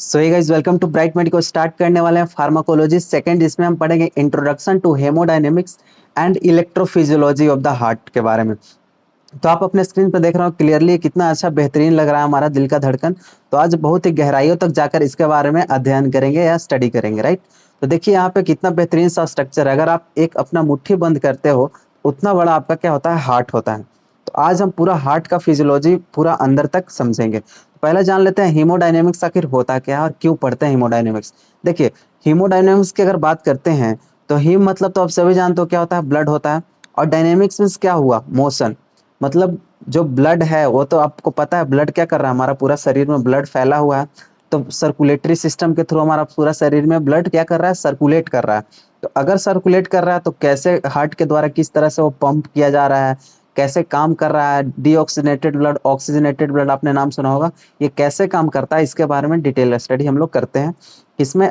So hey guys, welcome to bright medico. Start करने वाले हैं फार्माकोलॉजी सेकंड, जिसमें हम पढ़ेंगे introduction to haemodynamics and electrophysiology of the heart के बारे में। तो आप अपने स्क्रीन पर देख रहे हो क्लियरली, कितना अच्छा बेहतरीन लग रहा है हमारा दिल का धड़कन। तो आज बहुत ही गहराइयों तक जाकर इसके बारे में अध्ययन करेंगे या स्टडी करेंगे, राइट। तो देखिए यहाँ पे कितना बेहतरीन सा स्ट्रक्चर है। अगर आप एक अपना मुट्ठी बंद करते हो, उतना बड़ा आपका क्या होता है, हार्ट होता है। तो आज हम पूरा हार्ट का फिजियोलॉजी पूरा अंदर तक समझेंगे। पहले जान लेते हैं हीमोडायनेमिक्स आखिर होता क्या है और क्यों पढ़ते हैं हीमोडायनेमिक्स। देखिए, हीमोडायनेमिक्स की अगर बात करते हैं तो हीम मतलब तो आप सभी जानते हो क्या होता है, ब्लड होता है। और डायनेमिक्स मीन्स क्या हुआ, मोशन। मतलब जो ब्लड है वो तो आपको पता है, ब्लड क्या कर रहा है, हमारा पूरा शरीर में ब्लड फैला हुआ है। तो सर्कुलेटरी सिस्टम के थ्रू हमारा पूरा शरीर में ब्लड क्या कर रहा है, सर्कुलेट कर रहा है। तो अगर सर्कुलेट कर रहा है तो कैसे हार्ट के द्वारा किस तरह से वो पंप किया जा रहा है, कैसे काम कर रहा है, डीऑक्सीजनेटेड ब्लड, ऑक्सीजनेटेड ब्लड आपने नाम सुना होगा, ये कैसे काम करता है, इसके बारे में डिटेल स्टडी हम लोग करते हैं। किसमें,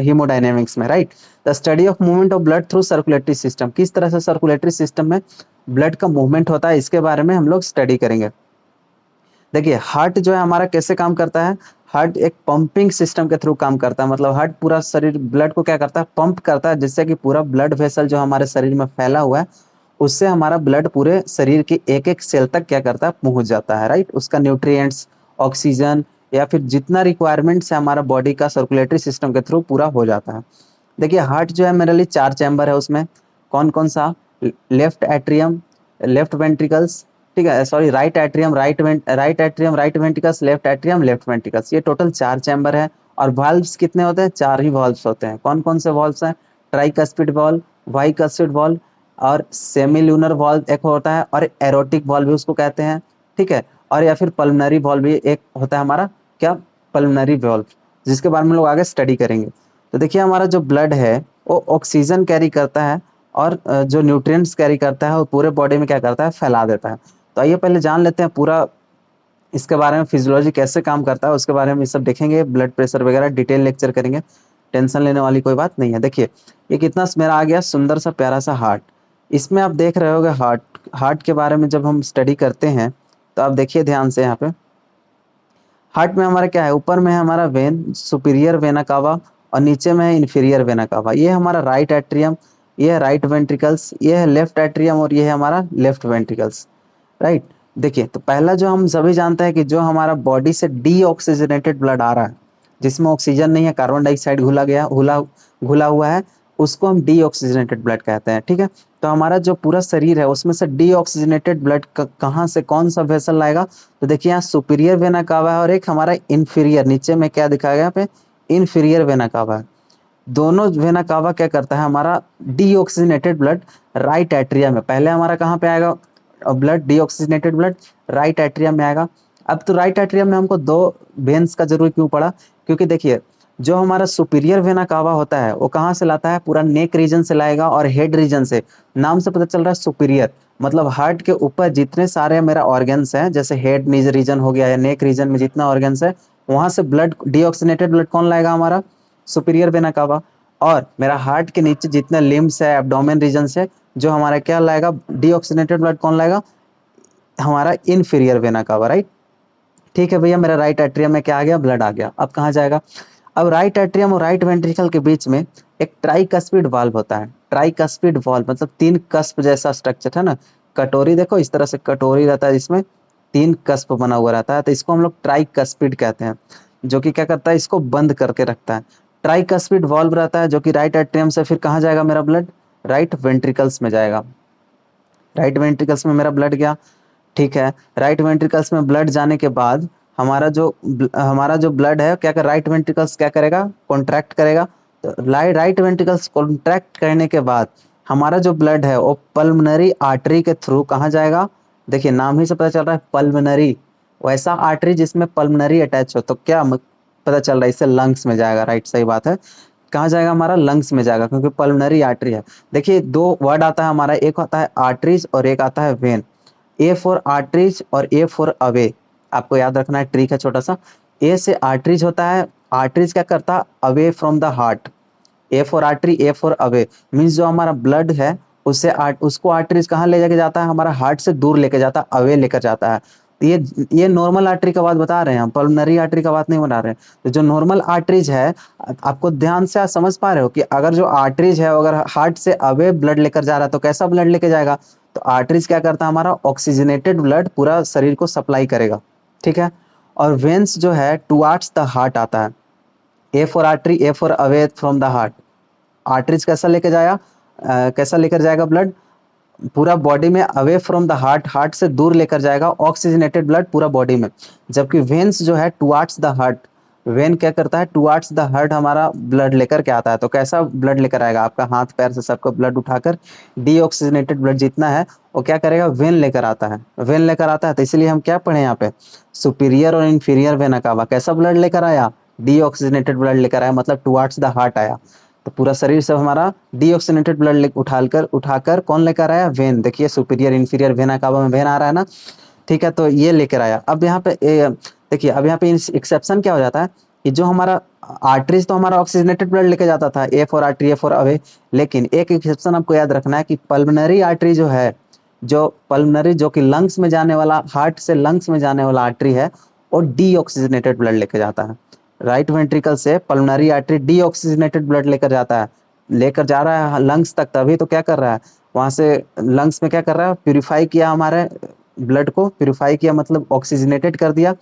हीमोडायनेमिक्स में, right. The study of movement of blood through circulatory system, किस तरह से सर्कुलेटरी सिस्टम में ब्लड का मूवमेंट होता है, इसके बारे में हम लोग स्टडी करेंगे। देखिए, हार्ट जो है हमारा कैसे काम करता है। हार्ट एक पंपिंग सिस्टम के थ्रू काम करता है। मतलब हार्ट पूरा शरीर ब्लड को क्या करता है, पंप करता है, जिससे कि पूरा ब्लड वेसल जो हमारे शरीर में फैला हुआ है, उससे हमारा ब्लड पूरे शरीर की एक एक सेल तक क्या करता है, पहुंच जाता है, राइट। उसका न्यूट्रिएंट्स, ऑक्सीजन या फिर जितना रिक्वायरमेंट्स है हमारा बॉडी का, सर्कुलेटरी सिस्टम के थ्रू पूरा हो जाता है। देखिए, हार्ट जो है मेरे लिए 4 चैम्बर है उसमें। कौन कौन सा, लेफ्ट एट्रियम, लेफ्ट वेंट्रिकल्स, ठीक है, sorry, right atrium, right atrium, right ventricles, left atrium, left ventricles, ये टोटल 4 चैम्बर है। और वाल्व्स कितने होते हैं, 4 ही वाल्व्स होते हैं। कौन कौन से वाल्व्स हैं, ट्राइकस्पिड वाल्व, बाइकस्पिड वाल्व और सेमील्यूनर वाल्व एक होता है, और एरोटिक वाल्व भी उसको कहते हैं, ठीक है। और या फिर पल्मोनरी वाल्व भी एक होता है हमारा, क्या, पल्मोनरी वाल्व, जिसके बारे में लोग आगे स्टडी करेंगे। तो देखिए, हमारा जो ब्लड है वो ऑक्सीजन कैरी करता है, और जो न्यूट्रिएंट्स कैरी करता है वो पूरे बॉडी में क्या करता है, फैला देता है। तो आइए पहले जान लेते हैं पूरा इसके बारे में, फिजियोलॉजी कैसे काम करता है उसके बारे में ये सब देखेंगे। ब्लड प्रेशर वगैरह डिटेल लेक्चर करेंगे, टेंशन लेने वाली कोई बात नहीं है। देखिए, ये कितना मेरा आ गया सुंदर सा प्यारा सा हार्ट। इसमें आप देख रहे होगे हार्ट, हार्ट के बारे में जब हम स्टडी करते हैं तो आप देखिए ध्यान से। यहाँ पे हार्ट में हमारा क्या है, ऊपर में है हमारा वेन, सुपीरियर वेना कावा, और नीचे में है इन्फीरियर वेना कावा। ये हमारा राइट एट्रियम, ये है राइट वेंट्रिकल्स, ये है लेफ्ट एट्रियम, और ये है हमारा लेफ्ट वेंट्रिकल्स, राइट। देखिए, तो पहला जो हम सभी जानते हैं कि जो हमारा बॉडी से डीऑक्सीजनेटेड ब्लड आ रहा है, जिसमें ऑक्सीजन नहीं है, कार्बन डाइऑक्साइड घुला हुआ है, उसको हम डीऑक्सीजनेटेड ब्लड कहते हैं, ठीक है। तो हमारा जो पूरा शरीर है उसमें से डीऑक्सीजनेटेड ब्लड कहाँ से, कौन सा वेसल लाएगा। तो देखिए, यहाँ सुपीरियर वेना कावा है और एक हमारा इन्फीरियर, नीचे में क्या दिखाया गया यहाँ पे, इन्फीरियर वेना कावा है। दोनों वेना कावा क्या करता है, हमारा डीऑक्सीजनेटेड ब्लड राइट एट्रियम में, पहले हमारा कहाँ पे आएगा blood, deoxygenated blood right atrium में आएगा। अब तो राइट एट्रियम में हमको 2 वेन्स का जरूरत क्यों पड़ा, क्योंकि देखिए, जो हमारा सुपीरियर वेना कावा होता है वो कहाँ से लाता है, पूरा नेक रीजन से लाएगा और हेड रीजन से। नाम से पता चल रहा है सुपीरियर, मतलब हार्ट के ऊपर जितने सारे मेरा ऑर्गन्स हैं, जैसे हेड नीज रीजन हो गया या नेक रीजन में जितना ऑर्गन्स है, वहां से ब्लड, डीऑक्सीजनेटेड ब्लड कौन लाएगा, हमारा सुपीरियर वेना कावा। और मेरा हार्ट के नीचे जितने लिम्स है, एब्डोमेन रीजन से, जो हमारा क्या लाएगा, डीऑक्सीजनेटेड ब्लड कौन लाएगा, हमारा इन्फीरियर वेना कावा, राइट। ठीक है भैया, मेरा राइट एट्रियम में क्या आ गया, ब्लड आ गया। अब कहाँ जाएगा, अब राइट एट्रियम और राइट वेंट्रिकल के बीच में एक ट्राइकस्पिड वाल्व होता है। ट्राइकस्पिड वाल्व मतलब 3 कस्प जैसा स्ट्रक्चर है ना, कटोरी देखो इस तरह से कटोरी रहता है, जिसमें 3 कस्प बना हुआ रहता है, तो इसको हम लोग ट्राइकस्पिड कहते हैं, जो कि क्या करता है, इसको बंद करके रखता है। ट्राइकस्पिड वाल्व रहता है जो कि राइट एट्रियम से फिर कहाँ जाएगा मेरा ब्लड, राइट वेंट्रिकल्स में जाएगा। राइट वेंट्रिकल्स में मेरा ब्लड गया, ठीक है। राइट वेंट्रिकल्स में ब्लड जाने के बाद हमारा जो ब्लड है क्या कर, राइट वेंट्रिकल्स क्या करेगा, कॉन्ट्रैक्ट करेगा। तो राइट वेंट्रिकल्स कॉन्ट्रैक्ट करने के बाद हमारा जो ब्लड है वो पल्मोनरी आर्टरी के थ्रू कहाँ जाएगा। देखिए, नाम ही से पता चल रहा है पल्मोनरी, वैसा आर्टरी जिसमें पल्मोनरी अटैच हो, तो क्या पता चल रहा है, इससे लंग्स में जाएगा, राइट, सही बात है। कहाँ जाएगा, हमारा लंग्स में जाएगा, क्योंकि पल्मोनरी आर्टरी है। देखिए, 2 वर्ड आता है हमारा, एक आता है आर्टरीज और एक आता है वेन। ए फॉर आर्टरीज और ए फॉर अवे, आपको याद रखना है, ट्रिक है छोटा सा। ए से आर्टरीज होता है, आर्टरीज क्या करता है, away from the heart. A for artery, A for away, means जो हमारा ब्लड है उसको आर्टरीज कहाँ ले जाके जाता है, हमारा हार्ट से दूर लेके जाता है, अवे लेकर जाता है। ये नॉर्मल आर्टरी का बात बता रहे हैं हम, पल्मोनरी आर्टरी का बात नहीं बता रहे हैं। तो जो नॉर्मल आर्टरीज है, आपको ध्यान से आप समझ पा रहे हो कि अगर जो आर्टरीज है अगर हार्ट से अवे ब्लड लेकर जा रहा है तो कैसा ब्लड लेके जाएगा? तो आर्टरीज क्या करता है, हमारा ऑक्सीजनेटेड ब्लड पूरा शरीर को सप्लाई करेगा, ठीक है। और वेन्स जो है टुवार्ड्स द हार्ट आता है। A for artery, A for away from the heart. Arteries कैसा लेके जाएगा, कैसा लेकर जाएगा ब्लड? पूरा बॉडी में away from the heart, heart से दूर लेकर जाएगा ऑक्सीजनेटेड ब्लड पूरा बॉडी में। जबकि वेन्स जो है टुवार्ड्स द हार्ट, वेन क्या करता है, टुवार्ड्स द हार्ट हमारा ब्लड लेकर के आता है। तो कैसा ब्लड लेकर आएगा? आपका हाथ पैर से सबका ब्लड उठाकर डीऑक्सीजनेटेड ब्लड जितना है वो क्या करेगा, वेन लेकर आता है, वेन लेकर आता है। तो इसलिए हम क्या पढ़े यहाँ पे, सुपीरियर और इंफीरियर वेना कावा कैसा ब्लड लेकर आया, डीऑक्सीजनेटेड ब्लड लेकर आया, मतलब टुवार्ड्स द हार्ट आया। तो पूरा शरीर से हमारा डीऑक्सीजनेटेड ब्लड उठाकर उठाकर कौन लेकर आया, वेन। देखिए सुपीरियर इंफीरियर वेना कावा में वेन आ रहा है ना, ठीक है। तो ये लेकर आया। अब यहाँ पे देखिए, अब यहाँ पे एक्सेप्शन क्या हो जाता है कि जो हमारा आर्टरीज तो हमारा ऑक्सीजनेटेड ब्लड लेके जाता था, A for artery, A for away. लेकिन एक एक्सेप्शन आपको याद रखना है कि पल्मोनरी आर्टरी जो है, जो पल्मोनरी जो कि लंग्स में जाने वाला, हार्ट से लंग्स में जाने वाला आर्टरी है, और डीऑक्सीजनेटेड ब्लड लेके जाता है। राइट वेंट्रिकल से पल्मोनरी आर्टरी डीऑक्सीजनेटेड ब्लड लेकर जाता है, लेकर जा रहा है लंग्स तक। तभी तो क्या कर रहा है, वहां से लंग्स में क्या कर रहा है, प्यूरिफाई किया, हमारे ब्लड को प्यूरिफाई किया, मतलब ऑक्सीजनेटेड कर दिया।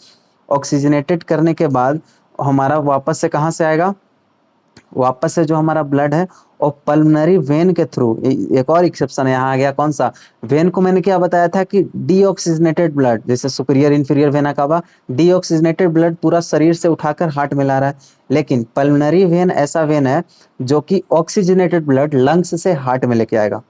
ऑक्सीजनेटेड करने के बाद हमारा वापस से कहाँ से आएगा, वापस से जो हमारा ब्लड है और पल्मोनरी वेन के थ्रू। एक और एक्सेप्शन यहाँ आ गया, कौन सा? वेन को मैंने क्या बताया था कि डीऑक्सीजनेटेड ब्लड, जैसे superior inferior vena cava, deoxygenated blood पूरा शरीर से उठाकर हार्ट में ला रहा है। लेकिन पल्मोनरी वेन ऐसा वेन है जो कि ऑक्सीजनेटेड ब्लड लंग्स से हार्ट में लेके आएगा,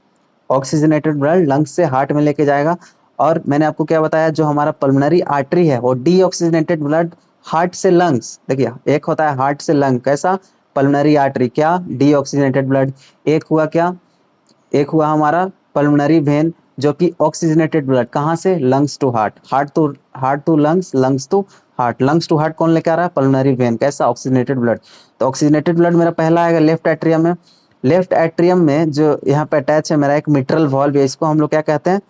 ऑक्सीजनेटेड ब्लड लंग्स से हार्ट में लेके जाएगा। और मैंने आपको क्या बताया, जो हमारा पल्मोनरी आर्टरी है वो डीऑक्सीजनेटेड ब्लड हार्ट से लंग्स, देखिए एक होता है हार्ट से लंग, कैसा? पल्मोनरी आर्टरी, क्या? Deoxygenated blood. एक हुआ क्या, एक हुआ हमारा पल्मोनरी वेन जो कि ऑक्सीजनेटेड ब्लड कहाँ से, lungs to heart, heart to lungs, lungs to heart. Lungs to heart कौन लेकर आ रहा है, पल्मोनरी वेन, कैसा? Oxygenated blood. तो ऑक्सीजनेटेड ब्लड मेरा पहला आएगा लेफ्ट एट्रियम में। लेफ्ट एट्रियम में जो यहाँ पे अटैच है मेरा एक मिट्रल वॉल्व है, इसको हम लोग क्या कहते हैं,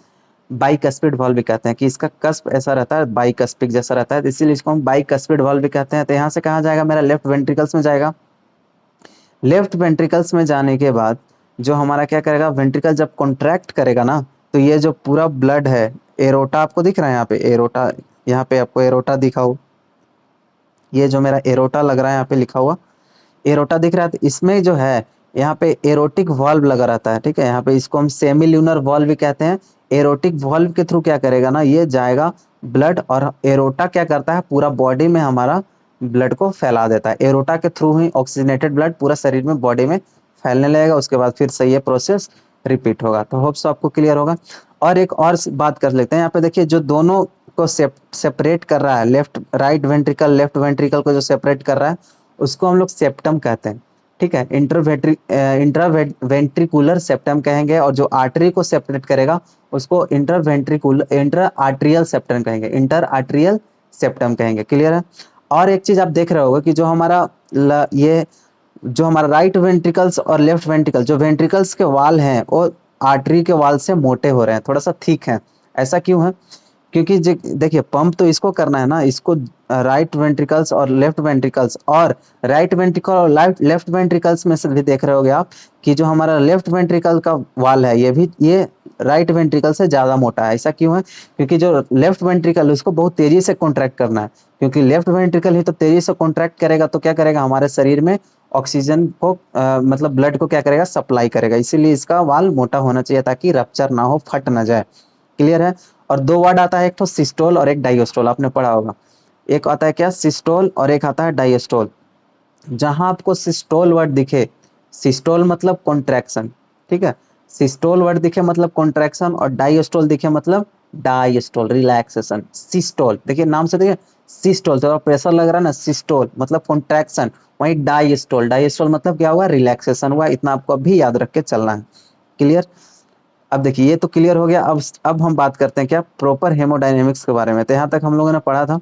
बाइकस्पिड वॉल्व भी कहते हैं, कि इसका कस्प ऐसा रहता है, बाइकस्पिक जैसा रहता है, इसीलिए इसको हम बाइकस्पिड वॉल्व भी कहते हैं। तो यहाँ से कहाँ जाएगा, मेरा लेफ्ट वेंट्रिकल्स में जाएगा। लेफ्ट वेंट्रिकल्स में जाने के बाद जो हमारा क्या करेगा, वेंट्रिकल जब कॉन्ट्रैक्ट करेगा ना, तो ये जो पूरा ब्लड है, एरोटा आपको दिख रहा है यहाँ पे, एरोटा, यहाँ पे आपको एरोटा दिखा हो, ये जो मेरा एरोटा लग रहा है यहाँ पे लिखा हुआ, एरोटा दिख रहा है। तो इसमें जो है यहाँ पे एरोटिक वॉल्व लगा रहता है, ठीक है। यहाँ पे इसको हम सेमिल्यूनर वॉल्व भी कहते हैं। एरोटिक वॉल्व के थ्रू क्या करेगा ना, ये जाएगा ब्लड, और एरोटा क्या करता है, पूरा बॉडी में हमारा ब्लड को फैला देता है। एरोटा के थ्रू ही ऑक्सीजनेटेड ब्लड पूरा शरीर में, बॉडी में फैलने लगेगा। उसके बाद फिर से ये प्रोसेस रिपीट होगा। तो होप्स आपको क्लियर होगा। और एक और बात कर लेते हैं, यहाँ पे देखिए जो दोनों को सेपरेट कर रहा है, left right ventricle, left ventricle को जो सेपरेट कर रहा है उसको हम लोग सेप्टम कहते हैं, ठीक है। इंट्रावेंट्रिकुलर सेप्टम कहेंगे, और जो आर्टरी को सेपरेट करेगा उसको इंटर आर्ट्रियल सेप्टम कहेंगे, इंटर आर्ट्रियल सेप्टम कहेंगे। क्लियर है। और एक चीज आप देख रहे होगे कि जो हमारा ये जो हमारा राइट वेंट्रिकल्स और लेफ्ट वेंट्रिकल, जो वेंट्रिकल्स के वाल हैं वो आर्टरी के वाल से मोटे हो रहे हैं, थोड़ा सा थिक है। ऐसा क्यों है? क्योंकि देखिए पंप तो इसको करना है ना, इसको राइट वेंट्रिकल्स और लेफ्ट वेंट्रिकल्स, और राइट वेंट्रिकल और लेफ्ट वेंट्रिकल्स में से भी देख रहे होगे आप कि जो हमारा लेफ्ट वेंट्रिकल का वाल है ये भी, ये राइट वेंट्रिकल से ज्यादा मोटा है। ऐसा क्यों है? क्योंकि जो लेफ्ट वेंट्रिकल उसको बहुत तेजी से कॉन्ट्रैक्ट करना है, क्योंकि लेफ्ट वेंट्रिकल ही तो तेजी से कॉन्ट्रैक्ट करेगा तो क्या करेगा, हमारे शरीर में ऑक्सीजन को मतलब ब्लड को क्या करेगा, सप्लाई करेगा। इसीलिए इसका वाल मोटा होना चाहिए ताकि रप्चर ना हो, फट ना जाए। क्लियर है। और दो वर्ड आता है, एक तो सिस्टोल और एक डायस्टोल, आपने पढ़ा होगा। एक आता है क्या, सिस्टोल, और एक आता है डायस्टोल। जहां आपको सिस्टोल वर्ड दिखे, सिस्टोल मतलब कॉन्ट्रैक्शन, ठीक है। सिस्टोल वर्ड दिखे मतलब कॉन्ट्रैक्शन, और डायस्टोल दिखे मतलब डायस्टोल, रिलैक्सेशन। सिस्टोल देखिए नाम से, देखिए सिस्टोल थोड़ा प्रेशर लग रहा है ना, सिस्टोल मतलब कॉन्ट्रैक्शन, वही डायस्टोल, डायस्टोल मतलब क्या हुआ, रिलैक्सेशन हुआ। इतना आपको अभी याद रख के चलना है। क्लियर। अब देखिए ये तो क्लियर हो गया। अब हम बात करते हैं क्या, प्रॉपर हेमोडायनेमिक्स के बारे में। तो यहाँ तक हम लोगों ने पढ़ा था।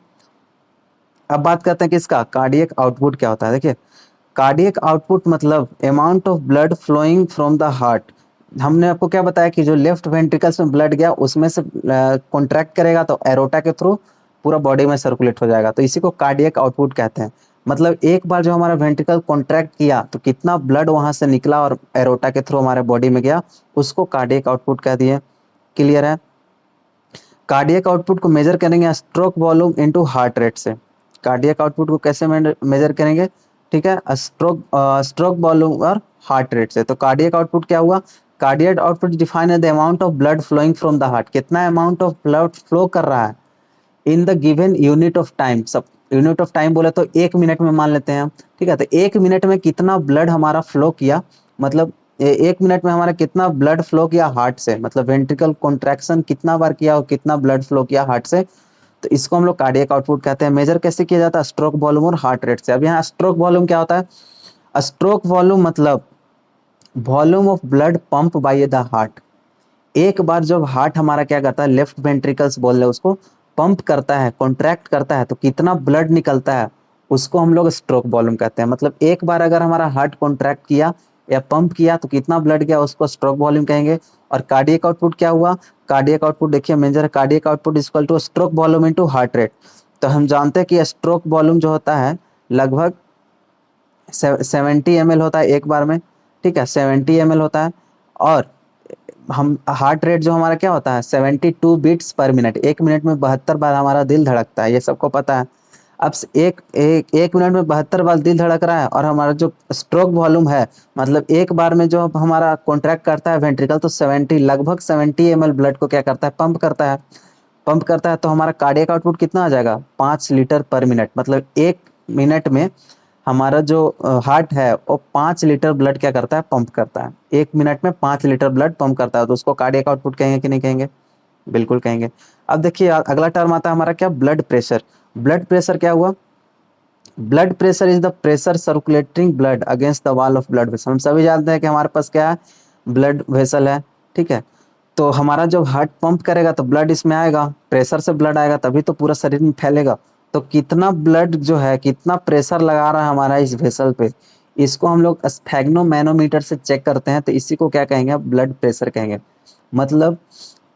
अब बात करते हैं किसका, कार्डियक आउटपुट क्या होता है। देखिए कार्डियक आउटपुट मतलब amount of blood flowing from the heart, हमने आपको क्या बताया कि जो लेफ्ट वेंट्रिकल्स में ब्लड गया उसमें से कॉन्ट्रैक्ट करेगा तो एरोटा के थ्रू पूरा बॉडी में सर्कुलेट हो जाएगा, तो इसी को कार्डियक आउटपुट कहते हैं। मतलब एक बार जो हमारा वेंट्रिकल कॉन्ट्रैक्ट किया तो कितना ब्लड वहां से निकला और एरोटा के थ्रू हमारे बॉडी में गया, उसको कार्डियक आउटपुट कह दिए। क्लियर है? कार्डियक आउटपुट को मेजर करेंगे stroke volume into heart rate से। कार्डियक आउटपुट को कैसे मेजर करेंगे? ठीक है, स्ट्रोक वॉल्यूम और हार्ट रेट से। तो कार्डियक आउटपुट क्या हुआ? Cardiac output define the amount of blood flowing from the heart, कितना अमाउंट ऑफ ब्लड फ्लो कर रहा है in the given unit of time. सब यूनिट ऑफ टाइम बोले तो 1 मिनट में मान लेते हैं हम, ठीक है। तो 1 मिनट में कितना ब्लड हमारा फ्लो किया, मतलब 1 मिनट में हमारा कितना ब्लड फ्लो किया हार्ट से, मतलब वेंट्रिकल कॉन्ट्रैक्शन कितना बार किया और कितना ब्लड फ्लो किया हार्ट से, तो इसको हम लोग कार्डियक आउटपुट कहते हैं। मेजर कैसे किया जाता है? स्ट्रोक वॉल्यूम और हार्ट रेट से। अब यहाँ स्ट्रोक वॉल्यूम क्या होता है? स्ट्रोक वॉल्यूम मतलब volume of blood pump by the heart. एक बार जब हार्ट हमारा क्या करता है, लेफ्ट वेंट्रिकल्स बोल रहे हैं उसको, पंप करता है, कॉन्ट्रैक्ट करता है, तो कितना ब्लड निकलता है उसको हम लोग स्ट्रोक वॉल्यूम कहते हैं। मतलब एक बार अगर हमारा हार्ट कॉन्ट्रैक्ट किया या पंप किया तो कितना ब्लड गया उसको स्ट्रोक वॉल्यूम कहेंगे। और कार्डियक आउटपुट क्या हुआ? कार्डियक आउटपुट देखिए measure cardiac output equal to stroke volume into heart rate. तो हम जानते हैं कि स्ट्रोक वॉल्यूम जो होता है लगभग 70 ml होता है एक बार में, ठीक है, 70 ml होता है। और हम हार्ट रेट जो हमारा क्या होता है 72 बीट्स पर मिनट, 1 मिनट में 72 बार हमारा दिल धड़कता है, ये सबको पता है। अब एक मिनट में 72 बार दिल धड़क रहा है और हमारा जो स्ट्रोक वॉल्यूम है, मतलब एक बार में जो हमारा कॉन्ट्रैक्ट करता है वेंट्रिकल तो 70 लगभग 70 ml ब्लड को क्या करता है, पंप करता है। पंप करता है तो हमारा कार्डियक आउटपुट कितना आ जाएगा, 5 लीटर पर मिनट। मतलब 1 मिनट में हमारा जो हार्ट है वो 5 लीटर ब्लड क्या करता है, पंप करता है। 1 मिनट में 5 लीटर ब्लड पंप करता है, तो उसको कार्डियक आउटपुट कहेंगे कि नहीं कहेंगे? बिल्कुल कहेंगे। अब देखिए अगला टर्म आता है हमारा क्या, ब्लड प्रेशर। ब्लड प्रेशर क्या हुआ? Blood pressure is the pressure circulating blood against the wall of blood vessel. हम सभी जानते हैं कि हमारे पास क्या है, ब्लड वेसल है, ठीक है। तो हमारा जब हार्ट पंप करेगा तो ब्लड इसमें आएगा, प्रेशर से ब्लड आएगा तभी तो पूरा शरीर में फैलेगा। तो कितना ब्लड जो है, कितना प्रेशर लगा रहा है हमारा इस वेसल पे, इसको हम लोग स्फेग्नोमैनोमीटर से चेक करते हैं, तो इसी को क्या कहेंगे, ब्लड प्रेशर कहेंगे। मतलब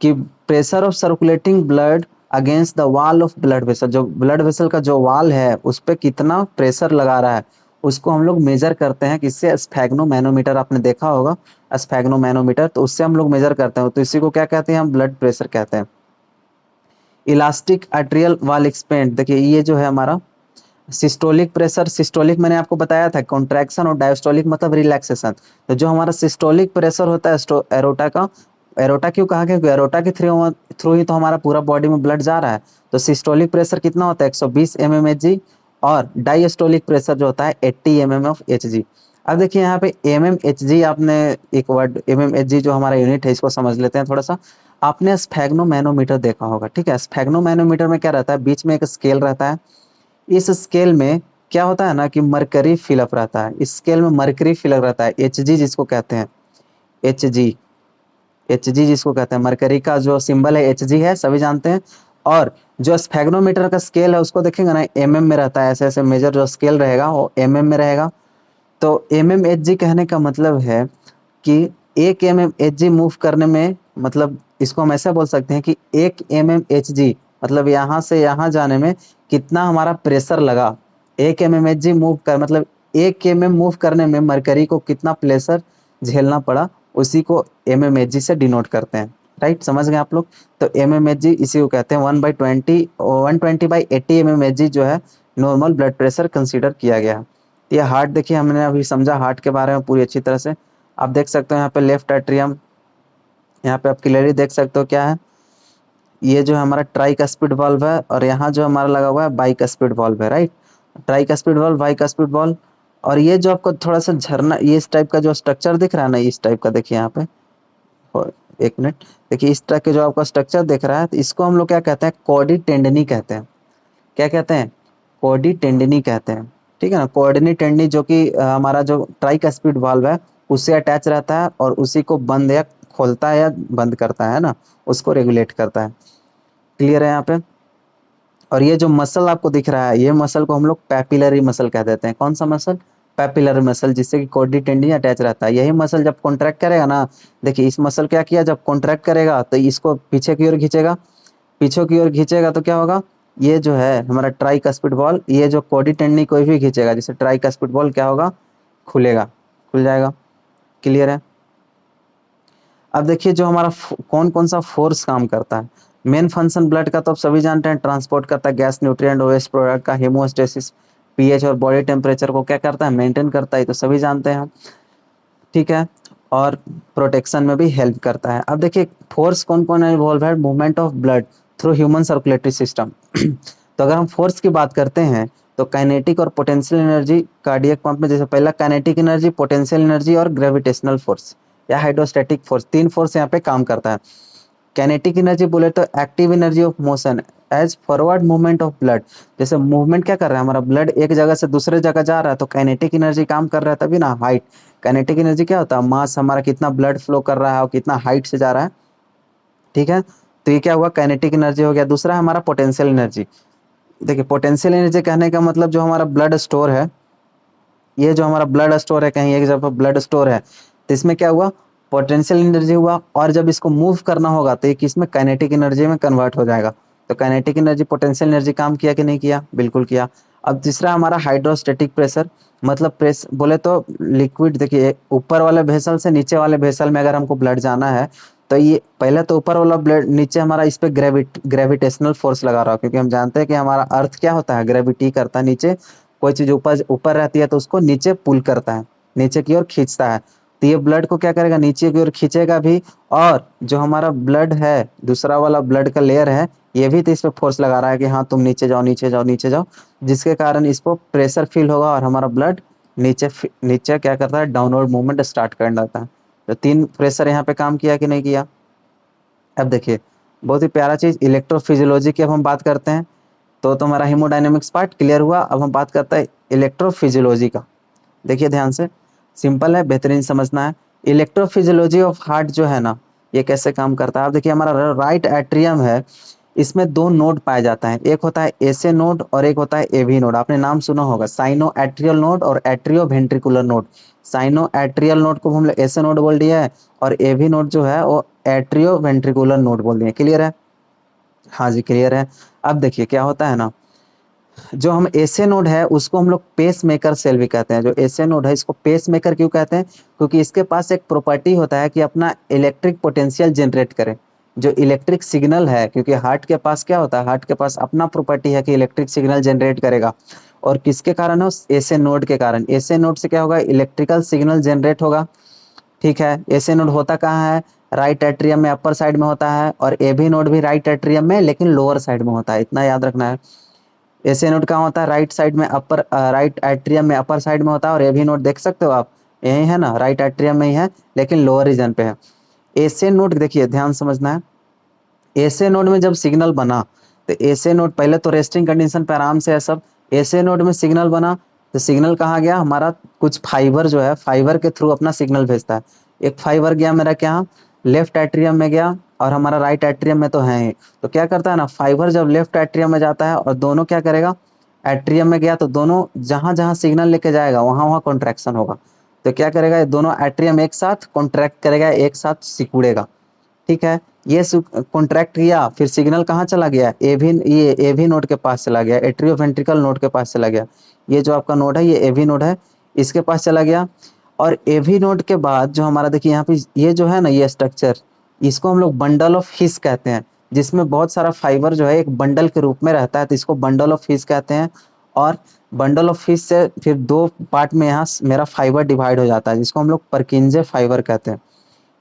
कि pressure of circulating blood against the wall of blood vessel, जो ब्लड वेसल का जो वॉल है उस पर कितना प्रेशर लगा रहा है उसको हम लोग मेजर करते हैं। किससे? स्फेग्नोमैनोमीटर, आपने देखा होगा स्फेग्नोमैनोमीटर, तो उससे हम लोग मेजर करते हैं। तो इसी को क्या कहते हैं, हम ब्लड प्रेशर कहते हैं। इलास्टिक आर्टेरियल वॉल एक्सपेंड, देखिए ये जो है हमारा सिस्टोलिक प्रेशर। सिस्टोलिक मैंने आपको बताया था कॉन्ट्रैक्शन, और डायस्टोलिक मतलब रिलैक्सेशन। तो जो हमारा सिस्टोलिक प्रेशर होता है एरोटा का, एरोटा क्यों कहा गया, क्योंकि एरोटा के थ्रू ही तो हमारा पूरा बॉडी में ब्लड जा रहा है। तो सिस्टोलिक प्रेशर कितना होता है, 120 mmHg। और डायस्टोलिक प्रेशर जो होता है 80 mm of Hg। अब देखिए यहाँ पे mmHg, आपने एक वर्ड mmHg जो हमारा यूनिट है इसको समझ लेते हैं थोड़ा सा। आपने स्फेग्नोमैनोमीटर देखा होगा, ठीक है। स्फेग्नोमैनोमीटर में क्या रहता है, बीच में एक स्केल रहता है। इस स्केल में क्या होता है ना कि मरकरी फिलअप रहता है, इस स्केल में मरकरी फिलअप रहता है, Hg जिसको कहते हैं, Hg, Hg जिसको कहते हैं, मरकरी का जो सिंबल है Hg है, सभी जानते हैं। और जो स्फेग्नोमीटर का स्केल है उसको देखेंगे ना, mm में रहता है, ऐसे ऐसे मेजर जो स्केल रहेगा वो mm में रहेगा। तो mmHg कहने का मतलब है कि 1 mmHg मूव करने में, मतलब इसको हम ऐसा बोल सकते हैं कि 1 mmHg मतलब यहाँ से यहाँ जाने में कितना हमारा प्रेशर लगा। 1 mmHg मूव कर मतलब 1 mm मूव करने में मरकरी को कितना प्रेशर झेलना पड़ा, उसी को mmHg से डिनोट करते हैं। राइट, समझ गए आप लोग? तो mmHg इसी को कहते हैं 1/20 mmHg जो है नॉर्मल ब्लड प्रेशर कंसीडर किया गया है। ये हार्ट देखिए, हमने अभी समझा हार्ट के बारे में पूरी अच्छी तरह से। आप देख सकते हो यहाँ पे लेफ्ट एट्रियम, यहाँ पे आप क्लियरली देख सकते हो क्या है, ये जो हमारा ट्राइकस्पिड वाल्व है, और यहाँ जो हमारा लगा हुआ है बाइकस्पिड वाल्व है। Right, tricuspid valve, bicuspid valve. और ये जो आपको थोड़ा सा झरना, ये इस टाइप का जो स्ट्रक्चर दिख रहा है ना, इस टाइप का देखिए यहाँ पे, एक मिनट, देखिए इस तरह के जो आपका स्ट्रक्चर दिख रहा है, तो इसको हम लोग क्या कहते हैं, कॉडी टेंडनी कहते हैं। क्या कहते हैं, कॉडी टेंडनी कहते हैं, ठीक है ना। कोऑर्डिनेट टेंडनी जो कि हमारा जो ट्राइकस्पिड वाल्व है उससे अटैच रहता है, और उसी को बंद या खोलता है या बंद करता है ना, उसको रेगुलेट करता है। क्लियर है यहाँ पे? और ये जो मसल आपको दिख रहा है, ये मसल को हम लोग पैपिलरी मसल कह देते हैं। कौन सा मसल, पैपिलर मसल, जिससे कि कोडी टेंडिन अटैच रहता है। यही मसल जब कॉन्ट्रैक्ट करेगा ना, देखिए इस मसल क्या किया, जब कॉन्ट्रैक्ट करेगा तो इसको पीछे की ओर खींचेगा, पीछे की ओर खींचेगा तो क्या होगा, ये जो है हमारा ट्राइकस्पिड बॉल, ये जो कोडी टेंडिन कोई भी खींचेगा जैसे ट्राइकस्पिड बॉल क्या होगा, खुलेगा, खुल जाएगा। क्लियर है। अब देखिए जो हमारा कौन कौन सा फोर्स काम करता है। मेन फंक्शन ब्लड का तो आप सभी जानते हैं, ट्रांसपोर्ट करता है गैस, न्यूट्रिएंट, वेस्ट प्रोडक्ट का, हेमोस्टेसिस, पीएच और बॉडी टेम्परेचर को क्या करता है, मेंटेन करता है, तो सभी जानते हैं। ठीक है। और प्रोटेक्शन में भी हेल्प करता है। अब देखिए फोर्स कौन कौन इन्वॉल्व है, movement of blood through human circulatory system. तो अगर हम फोर्स की बात करते हैं तो काइनेटिक और पोटेंशियल एनर्जी कार्डियक पंप में, जैसे पहला काइनेटिक एनर्जी, पोटेंशियल एनर्जी और ग्रेविटेशनल फोर्स या हाइड्रोस्टैटिक फोर्स, तीन फोर्स यहाँ पे काम करता है। काइनेटिक एनर्जी बोले तो active energy of motion as forward movement of blood, जैसे मूवमेंट क्या कर रहा है, हमारा ब्लड एक जगह से दूसरे जगह जा रहा है तो काइनेटिक एनर्जी काम कर रहा है, तभी ना हाइट। काइनेटिक एनर्जी क्या होता है, मास हमारा कितना ब्लड फ्लो कर रहा है और कितना हाइट से जा रहा है। ठीक है। तो ये क्या हुआ, काइनेटिक एनर्जी हो गया। दूसरा है हमारा पोटेंशियल एनर्जी। देखिए पोटेंशियल एनर्जी कहने का मतलब जो हमारा ब्लड स्टोर है, ये जो हमारा ब्लड स्टोर है, कहीं एक जगह ब्लड स्टोर है, तो इसमें क्या हुआ, पोटेंशियल एनर्जी हुआ। और जब इसको मूव करना होगा तो ये किसमें, काइनेटिक एनर्जी में कन्वर्ट हो जाएगा। तो काइनेटिक एनर्जी, पोटेंशियल एनर्जी काम किया कि नहीं किया, बिल्कुल किया। अब तीसरा हमारा हाइड्रोस्टेटिक प्रेशर, मतलब प्रेस बोले तो लिक्विड, देखिए ऊपर वाले वेसल से नीचे वाले वेसल में अगर हमको ब्लड जाना है तो ये पहले तो ऊपर वाला ब्लड, नीचे हमारा इस पे ग्रेविटेशनल फोर्स लगा रहा है, क्योंकि हम जानते हैं कि हमारा अर्थ क्या होता है, ग्रेविटी करता है। नीचे कोई चीज ऊपर ऊपर रहती है तो उसको नीचे पुल करता है, नीचे की ओर खींचता है। तो ये ब्लड को क्या करेगा, नीचे की ओर खींचेगा भी। और जो हमारा ब्लड है, दूसरा वाला ब्लड का लेयर है, ये भी तो इस पे फोर्स लगा रहा है कि हाँ तुम नीचे जाओ, नीचे जाओ, नीचे जाओ, जिसके कारण इसको प्रेशर फील होगा और हमारा ब्लड नीचे नीचे क्या करता है, डाउनवर्ड मूवमेंट स्टार्ट कर देता है। तो तीन प्रेशर यहाँ पे काम किया कि नहीं किया। अब देखिए बहुत ही प्यारा चीज, इलेक्ट्रोफिजियोलॉजी की अब हम बात करते हैं। तो हमारा हीमोडायनेमिक्स पार्ट क्लियर हुआ। अब हम बात करते हैं इलेक्ट्रोफिजियोलॉजी का। देखिए ध्यान से, सिंपल है, बेहतरीन समझना है। इलेक्ट्रोफिजियोलॉजी ऑफ हार्ट जो है ना, ये कैसे काम करता है। आप देखिए हमारा राइट एट्रियम है, इसमें दो नोड पाए जाता है, एक होता है एसे नोड और एक होता है एवी नोड। आपने नाम सुना होगा, साइनो एट्रियल नोड और atrio ventricular node. Cyano atrial node को हम लोग एसे नोड बोल दिया है, और एवी नोड जो है वो एट्रियो वेंट्रिकुलर नोड बोल दिए। क्लियर है। हाँ जी क्लियर है। अब देखिए क्या होता है ना, जो हम एसे नोड है उसको हम लोग पेस मेकर सेल भी कहते हैं। जो एसे नोड है इसको पेस मेकर क्यों कहते हैं, क्योंकि इसके पास एक प्रॉपर्टी होता है कि अपना इलेक्ट्रिक पोटेंशियल जनरेट करे, जो इलेक्ट्रिक सिग्नल है। क्योंकि हार्ट के पास क्या होता है, हार्ट के पास अपना प्रॉपर्टी है कि इलेक्ट्रिक सिग्नल जनरेट करेगा। और किसके कारण है, उस एसे नोड के कारण। एसे नोड से क्या होगा, इलेक्ट्रिकल सिग्नल जनरेट होगा। ठीक है। एसे नोड होता कहाँ है, राइट एट्रियम में अपर साइड में होता है, और एवी नोड भी राइट एट्रियम में लेकिन लोअर साइड में होता है, इतना याद रखना है। एसे नोड कहाँ होता है, राइट साइड में, अपर राइट एट्रियम में अपर साइड में होता है। और एवी नोड देख सकते हो आप, यही है ना, राइट एट्रियम में ही है लेकिन लोअर रीजन पे है। एसे नोड देखिए ध्यान समझना है, एसे नोड में जब सिग्नल बना तो एसे नोड पहले तो रेस्टिंग कंडीशन पे आराम से है सब। एसे नोड में सिग्नल बना तो सिग्नल कहाँ गया, हमारा कुछ फाइबर जो है, फाइबर के थ्रू अपना सिग्नल भेजता है। एक फाइबर गया मेरा क्या, लेफ्ट एट्रियम में गया, और हमारा राइट एट्रियम में तो है ही। तो क्या करता है ना, फाइबर जब लेफ्ट एट्रियम में जाता है और दोनों क्या करेगा, एट्रियम में गया तो दोनों जहां जहां सिग्नल लेके जाएगा वहां वहां कॉन्ट्रैक्शन होगा। तो क्या करेगा, ये दोनों एट्रियम एक साथ कॉन्ट्रैक्ट करेगा, एक साथ सिकुड़ेगा। ठीक है। ये कॉन्ट्रैक्ट किया, फिर सिग्नल कहाँ चला गया, ये एवी नोड के पास चला गया, एट्रियोवेंट्रिकल नोड के पास चला गया। ये जो आपका नोड है ये एवी नोड है, इसके पास चला गया। और एवी नोड के बाद जो हमारा देखिए यहाँ पे ये जो है ना, ये स्ट्रक्चर, इसको हम लोग बंडल ऑफ हिस कहते हैं, जिसमें बहुत सारा फाइबर जो है एक बंडल के रूप में रहता है, तो इसको बंडल ऑफ हिस कहते हैं। और बंडल ऑफ हिस से फिर दो पार्ट में यहाँ मेरा फाइबर डिवाइड हो जाता है, जिसको हम लोग परकिंजे फाइबर कहते हैं।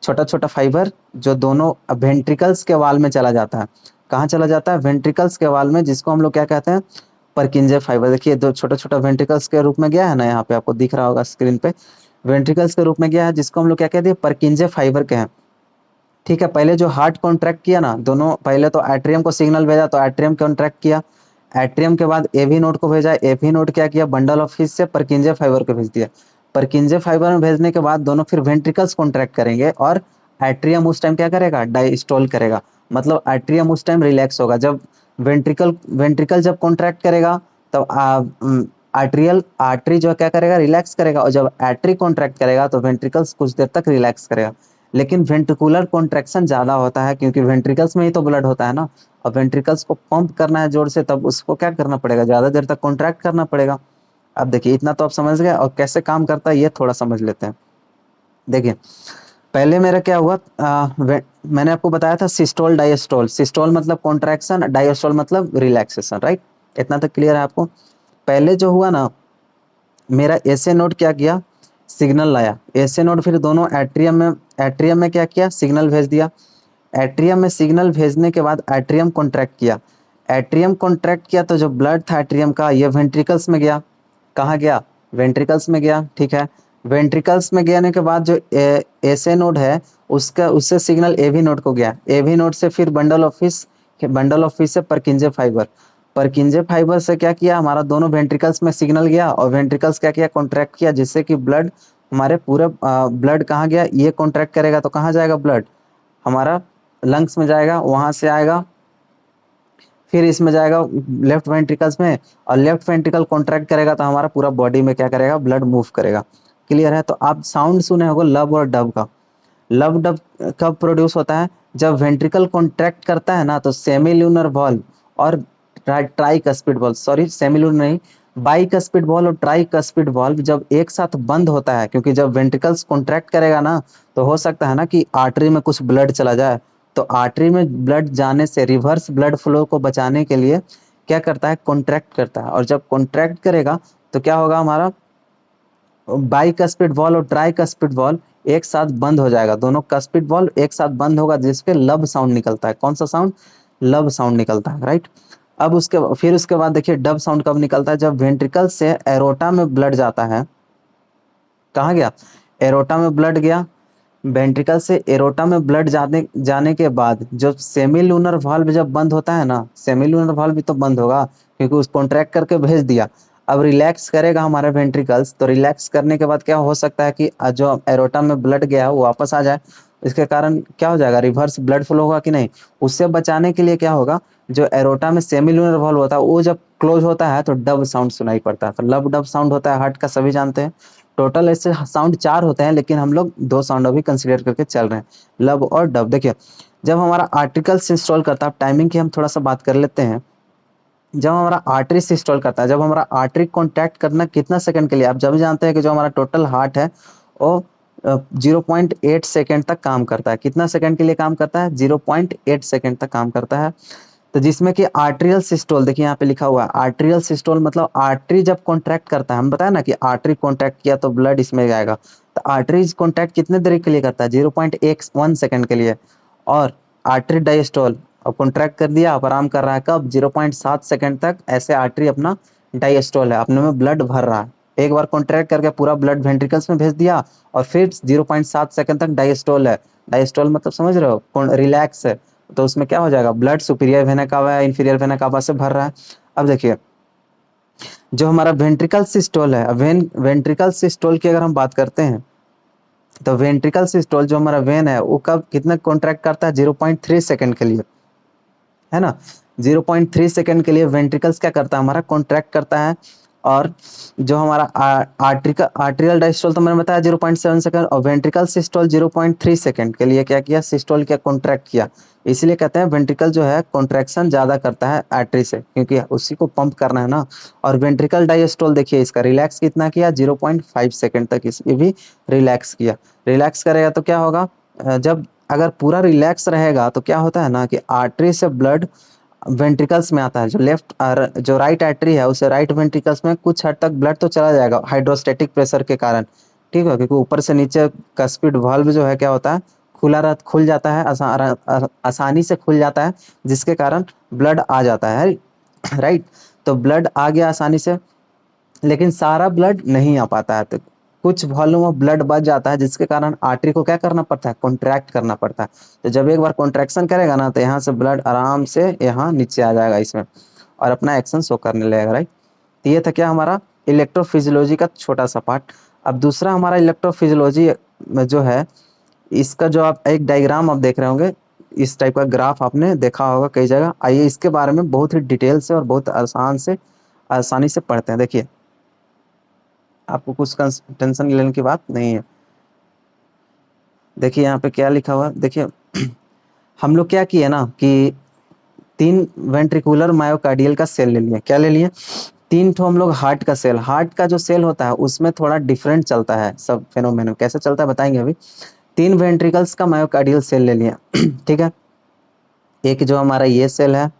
छोटा छोटा फाइबर जो दोनों वेंट्रिकल्स के वाल में चला जाता है। कहाँ चला जाता है, वेंट्रिकल्स के वाल में, जिसको हम लोग क्या कहते हैं, परकिंजे फाइबर। देखिए दो छोटा छोटा वेंट्रिकल्स के रूप में गया है ना, यहाँ पे आपको दिख रहा होगा स्क्रीन पे, वेंट्रिकल्स के रूप में गया है, जिसको हम लोग क्या कहते हैं, परकिंजे फाइबर के हैं। ठीक है। पहले जो हार्ट कॉन्ट्रैक्ट किया ना, दोनों पहले तो एट्रियम को सिग्नल भेजा तो एट्रियम कॉन्ट्रैक्ट किया, एट्रियम के बाद एवी नोड को भेजा, एवी नोड क्या किया, बंडल ऑफ हिस से परकिंजे फाइबर को भेज दिया। परकिंजे फाइबर में भेजने के बाद दोनों फिर वेंट्रिकल्स कॉन्ट्रैक्ट करेंगे, और एट्रियम उस टाइम क्या करेगा, डायस्टोल करेगा, मतलब एट्रियम उस टाइम रिलैक्स होगा। जब वेंट्रिकल वेंट्रिकल जब कॉन्ट्रैक्ट करेगा तब आर्ट्रियल आर्टरी जो है क्या करेगा, रिलैक्स करेगा, और जब आर्टरी कॉन्ट्रैक्ट करेगा तो वेंट्रिकल्स कुछ देर तक रिलैक्स करेगा। लेकिन वेंट्रिकुलर कॉन्ट्रैक्शन ज्यादा होता है, क्योंकि वेंट्रिकल्स में ही तो ब्लड होता है ना, और वेंट्रिकल्स को पंप करना है जोर से, तब उसको क्या करना पड़ेगा, ज्यादा देर तक कॉन्ट्रैक्ट करना पड़ेगा। अब देखिए इतना तो आप समझ गए, और कैसे काम करता है ये थोड़ा समझ लेते हैं। देखिए पहले मेरा क्या हुआ, मैंने आपको बताया था सिस्टोल डायस्टोल। सिस्टोल मतलब कॉन्ट्रैक्शन, डायस्टोल मतलब रिलैक्सेशन, राइट। इतना तो क्लियर है आपको। पहले जो हुआ ना, मेरा एसए नोड क्या किया, सिग्नल लाया। एसए नोड फिर दोनों एट्रियम में क्या किया, सिग्नल भेज दिया। एट्रियम में सिग्नल भेजने के बाद एट्रियम कॉन्ट्रैक्ट किया। एट्रियम कॉन्ट्रैक्ट किया तो जो ब्लड था एट्रियम का, ये वेंट्रिकल्स में गया। कहाँ गया, वेंट्रिकल्स में गया, ठीक है। वेंट्रिकल्स में गने के बाद जो एसए नोड है, उसका उससे सिग्नल एवी नोड को गया। एवी नोड से फिर बंडल ऑफ फिश से परकिंजे फाइबर। परकिंजे फाइबर से क्या किया, हमारा दोनों वेंट्रिकल्स में सिग्नल गया, और वेंट्रिकल्स क्या किया, कॉन्ट्रैक्ट किया, जिससे कि ब्लड हमारे पूरे ब्लड कहाँ गया, ये कॉन्ट्रैक्ट करेगा तो कहाँ जाएगा ब्लड, हमारा लंग्स में जाएगा, वहां से आएगा, फिर इसमें जाएगा लेफ्ट वेंट्रिकल्स में, और लेफ्ट वेंट्रिकल कॉन्ट्रैक्ट करेगा तो हमारा पूरा बॉडी में क्या करेगा, ब्लड मूव करेगा। क्लियर है। तो आप साउंड सुने होगा लब और डब का। लब डब कब प्रोड्यूस होता है, जब वेंट्रिकल कॉन्ट्रैक्ट करता है ना, तो सेमिल्यूनर वॉल्व और ट्राइकस्पिड वॉल्व, सॉरी सेमिल्यूनर नहीं, बाइकस्पिड वॉल्व और ट्राइकस्पिड वॉल्व जब एक साथ बंद होता है, क्योंकि जब वेंट्रिकल्स कॉन्ट्रैक्ट करेगा ना, तो हो सकता है ना कि आर्टरी में कुछ ब्लड चला जाए। तो आर्टरी में ब्लड जाने से रिवर्स ब्लड फ्लो को बचाने के लिए क्या करता है, कॉन्ट्रैक्ट करता है। और जब कॉन्ट्रैक्ट करेगा तो क्या होगा, हमारा बाइकस्पिड वॉल्व और ट्राइकस्पिड वॉल्व एक साथ बंद हो जाएगा। दोनों कस्पिड वॉल्व एक साथ बंद होगा, जिसपे लब साउंड निकलता है। कौन सा साउंड, लब साउंड निकलता है, राइट। अब उसके बाद देखिए डब साउंड कब निकलता है, जब वेंट्रिकल से एरोटा में ब्लड जाता है। कहाँ गया, एरोटा में ब्लड गया। वेंट्रिकल से एरोटा में ब्लड जाने के बाद जो सेमिलूनर वाल्व जब बंद होता है ना, सेमिलूनर वाल्व भी तो बंद होगा, क्योंकि उस कॉन्ट्रैक्ट करके भेज दिया। अब रिलैक्स करेगा हमारे वेंट्रिकल्स, तो रिलैक्स करने के बाद क्या हो सकता है कि जो एरोटा में ब्लड गया वो वापस आ जाए। इसके कारण क्या हो जाएगा, रिवर्स ब्लड फ्लो होगा कि नहीं। उससे बचाने के लिए क्या होगा, जो एरोटा में सेमिलूनर वाल्व होता है वो जब क्लोज होता है तो डब साउंड सुनाई पड़ता है। तो लब डब साउंड होता है हार्ट का, सभी जानते हैं। टोटल ऐसे साउंड 4 होते हैं, लेकिन हम लोग 2 साउंड अभी कंसीडर करके चल रहे हैं, लब और डब। देखिए जब हमारा आर्टिकल सिस्टोल करता है, टाइमिंग की हम थोड़ा सा बात कर लेते हैं। जब हमारा आर्टरी सिस्टोल करता है, जब हमारा आर्टरी कॉन्टैक्ट करना कितना सेकंड के लिए, आप जब जानते हैं कि जो हमारा टोटल हार्ट है वो 0.8 सेकंड तक काम करता है। कितना सेकंड के लिए काम करता है, 0.8 सेकंड तक काम करता है। तो जिसमें कि आर्ट्रियल सिस्टोल, देखिए यहाँ पे लिखा हुआ है आर्ट्रियल सिस्टोल, मतलब आर्टरी जब कॉन्ट्रैक्ट करता है, हम बताया ना कि आर्टरी कॉन्ट्रैक्ट किया तो ब्लड इसमें जाएगा। तो आर्टरी कॉन्ट्रैक्ट कितने देर के लिए करता है, 0.1 सेकंड के लिए। और आर्टरी डायस्टोल अब कॉन्ट्रैक्ट कर दिया, अब आराम कर रहा है, कब, 0.7 सेकंड तक। ऐसे आर्टरी अपना डायस्टोल है, अपने में ब्लड भर रहा है। एक बार कॉन्ट्रैक्ट करके पूरा ब्लड वेंट्रिकल्स में भेज दिया, और फिर 0.7 सेकंड तक डायस्टोल है। डायस्टोल मतलब समझ रहे हो, रिलैक्स है। तो उसमें क्या हो जाएगा, ब्लड सुपीरियर वेना कावा है, इंफीरियर वेना कावा से भर रहा है। अब देखिए जो हमारा वेंट्रिकल सिस्टोल है, वेंट्रिकल सिस्टोल की अगर हम बात करते हैं, तो वेंट्रिकल सिस्टोल जो हमारा वेन है वो कब कितना कॉन्ट्रैक्ट करता है, 0.3 सेकंड के लिए, है ना। 0.3 सेकंड के लिए वेंट्रिकल्स क्या करता है, हमारा कॉन्ट्रैक्ट करता है। और जो हमारा आर्ट्रियल डायस्टोल तो मैंने बताया 0.7 सेकंड, और वेंट्रिकल सिस्टोल 0.3 सेकंड के लिए क्या किया, सिस्टोल क्या कॉन्ट्रैक्ट किया। इसलिए कहते हैं वेंट्रिकल जो है कॉन्ट्रैक्शन ज्यादा करता है आर्टरी से, क्योंकि उसी को पंप करना है ना। और वेंट्रिकल डायस्टोल देखिए इसका रिलैक्स कितना किया, 0.5 सेकंड तक इसमें भी रिलैक्स किया। रिलैक्स करेगा तो क्या होगा, जब अगर पूरा रिलैक्स रहेगा तो क्या होता है ना कि आर्टरी से ब्लड वेंट्रिकल्स में आता है। जो राइट आर्टरी है उसे राइट वेंट्रिकल्स में कुछ हद तक ब्लड तो चला जाएगा हाइड्रोस्टेटिक प्रेशर के कारण, ठीक है, क्योंकि ऊपर से नीचे कस्पिड वाल्व जो है क्या होता है, खुल जाता है, आसानी से खुल जाता है, जिसके कारण ब्लड आ जाता है, राइट। तो ब्लड आ गया आसानी से, लेकिन सारा ब्लड नहीं आ पाता है। तो कुछ वॉल्यूम ऑफ ब्लड बच जाता है, जिसके कारण आर्टरी को क्या करना पड़ता है, कॉन्ट्रैक्ट करना पड़ता है। तो जब एक बार कॉन्ट्रैक्शन करेगा ना, तो यहाँ से ब्लड आराम से यहाँ नीचे आ जाएगा इसमें, और अपना एक्शन शो करने लगेगा, राइट। तो ये था क्या हमारा इलेक्ट्रोफिजियोलॉजी का छोटा सा पार्ट। अब दूसरा हमारा इलेक्ट्रोफिजियोलॉजी में जो है, इसका जो आप एक डायग्राम आप देख रहे होंगे, इस टाइप का ग्राफ आपने देखा होगा कई जगह। आइए इसके बारे में बहुत ही डिटेल से और बहुत आसानी से पढ़ते हैं। देखिए आपको कुछ टेंशन लेने की बात नहीं है। देखिए यहाँ पे क्या लिखा हुआ, देखिए हम लोग क्या किए ना कि 3 वेंट्रिकुलर मायोकार्डियल का सेल ले लिए। क्या ले लिए? 3 ठो हम लोग हार्ट का सेल। हार्ट का जो सेल होता है उसमें थोड़ा डिफरेंट चलता है सब फेनोमेनन। कैसे चलता है बताएंगे अभी। 3 वेंट्रिकल्स का मायोकार्डियल सेल ले लिया ठीक है। एक जो हमारा ये सेल है,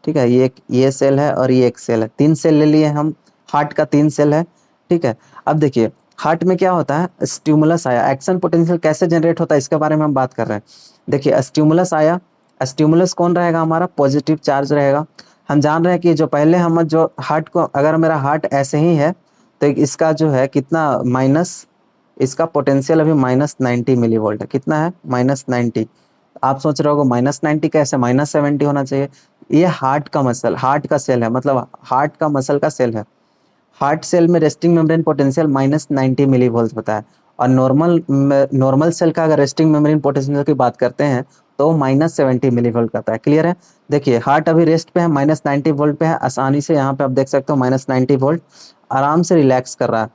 ठीक है, ये सेल है और ये एक सेल है। 3 सेल ले लिए हम, हार्ट का 3 सेल है, ठीक है। अब देखिए हार्ट में क्या होता है, स्टिमुलस आया। एक्शन पोटेंशियल कैसे जनरेट होता है इसके बारे में हम बात कर रहे हैं। देखिए स्टिमुलस आया, स्टिमुलस कौन रहेगा हमारा, पॉजिटिव चार्ज रहेगा। हम जान रहे हैं कि जो पहले हम जो हार्ट को, अगर मेरा हार्ट ऐसे ही है तो इसका जो है कितना माइनस, इसका पोटेंशियल अभी -90 मिली वोल्ट है। कितना है? -90। आप सोच रहे हो -90 कैसे, -70 होना चाहिए। ये हार्ट का मसल, हार्ट का सेल है, मतलब हार्ट का मसल का सेल है। हार्ट सेल में resting membrane potential -90 millivolt होता है। और नॉर्मल सेल का अगर रेस्टिंग मेम्ब्रेन पोटेंशियल की बात करते हैं तो -70 मिली वोल्ट करता है। क्लियर है? देखिए हार्ट अभी रेस्ट पे है, -90 वोल्ट पे है। आसानी से यहाँ पे आप देख सकते हो -90 वोल्ट, आराम से रिलैक्स कर रहा है।